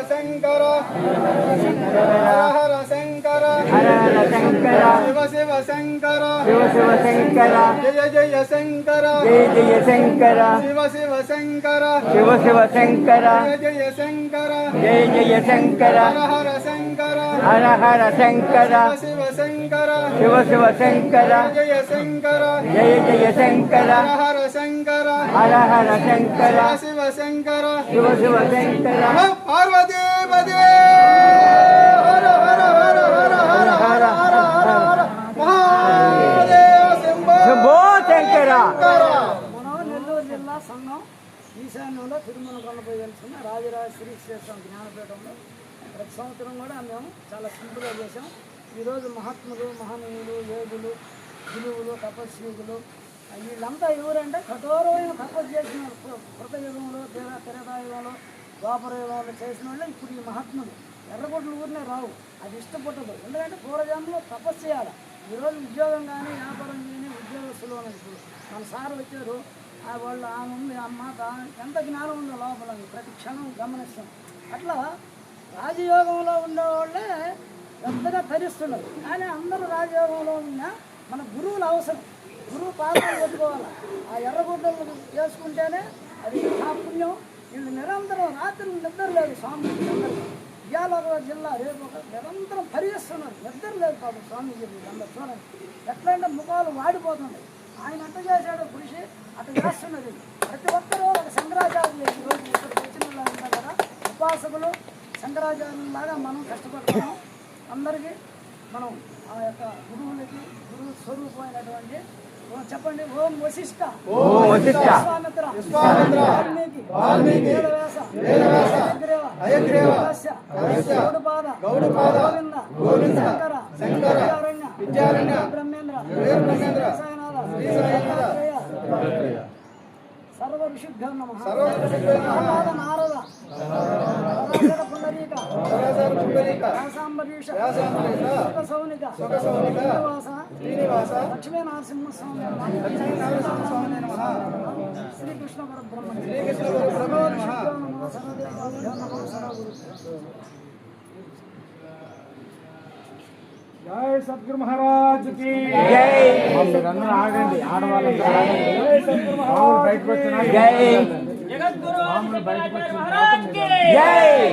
శంకర హర శంకర శివ శివ శంకర జయ జయ శంకర శివ శివ శంకర జయ జయ శంకర హర శంకర శివ శంకర జయ శంకర హర శంకర శివ శంకర పార్వతీపదే హర హర హర హర హర హర హర హర హర మహాదేవ శంభో శంకర. మనం నెల్లూరు జిల్లా సంఘం ఈశాన్యంలో తిరుమల కొండపై వెళ్తున్న రాజరాజ శ్రీ క్షేత్రం జ్ఞానపీఠంలో ప్రతి సంవత్సరం కూడా మేము చాలా సింపుల్గా చేసాం. ఈరోజు మహాత్ములు మహనీయులు యోగులు గురువులు తపస్వీకులు వీళ్ళంతా ఎవరంటే కఠోరమైన తపస్సు చేసిన కృతయుగంలో త్రేతాయుగంలో ద్వాపరయుగంలో చేసిన వాళ్ళు ఇప్పుడు ఈ మహాత్ములు ఎర్రగొడ్లు ఊరినే రావు. అది ఇష్టపడదు. ఎందుకంటే పూర్వజన్మలో తపస్సు చేయాలి. ఈరోజు ఉద్యోగం కానీ వ్యాపారం కానీ ఉద్యోగస్తులు అని ఇప్పుడు మన సార్ వచ్చారు. వాళ్ళు ఆమె ఉంది అమ్మ ఎంత జ్ఞానం ఉందో లోపల ప్రతి క్షణం గమనిస్తాం. అట్లా రాజయోగంలో ఉండేవాళ్ళే పెద్దగా తరిస్తున్నారు. కానీ అందరూ రాజయోగంలో ఉన్నా మన గురువులు అవసరం. గురువు పాత్రలు పెట్టుకోవాలి. ఆ ఎర్రగుడ్డలు చేసుకుంటేనే అది ఆ పుణ్యం. వీళ్ళు నిరంతరం రాత్రి నిద్ర లేదు. స్వామీజీ అందరూ విజయనగరం జిల్లా రేపు ఒక నిరంతరం పరిగెస్తున్నారు. నిద్ర లేదు పాపం స్వామీజీ అందరూ చూడండి. ఎట్లంటే ముఖాలు వాడిపోతున్నాయి. ఆయన అట్ట చేశాడు కృషి అట్లా చేస్తున్నది. ప్రతి ఒక్కరూ ఒక శంకరాచార్యులు ఈరోజు ఇక్కడికి వచ్చిన వాళ్ళు ఉన్నారు కదా, ఉపాసకులు శంకరాచార్యులాగా మనం కష్టపడుతున్నాం. అందరికీ మనం ఆ యొక్క గురువులకి గురువు స్వరూపమైనటువంటి చెప్పండి. ఓం వశిష్ఠ విశ్వామిత్ర వాల్మీకి వేదవ్యాస హయగ్రీవ గౌడపాద గోవింద శంకర విద్యారణ్య బ్రహ్మేంద్ర సర్వ ఋషిభ్యో నమః. నారద పుండరీక వ్యాసాంబరీష సౌనిక శ్రీనివాస లక్ష్మీ నరసింహస్వామి శ్రీకృష్ణ పరబ్రహ్మ జై సద్గురు మహారాజ్ కి ఆగండి. ఆడవాళ్ళు బయటకు వచ్చిన జగద్గురు జై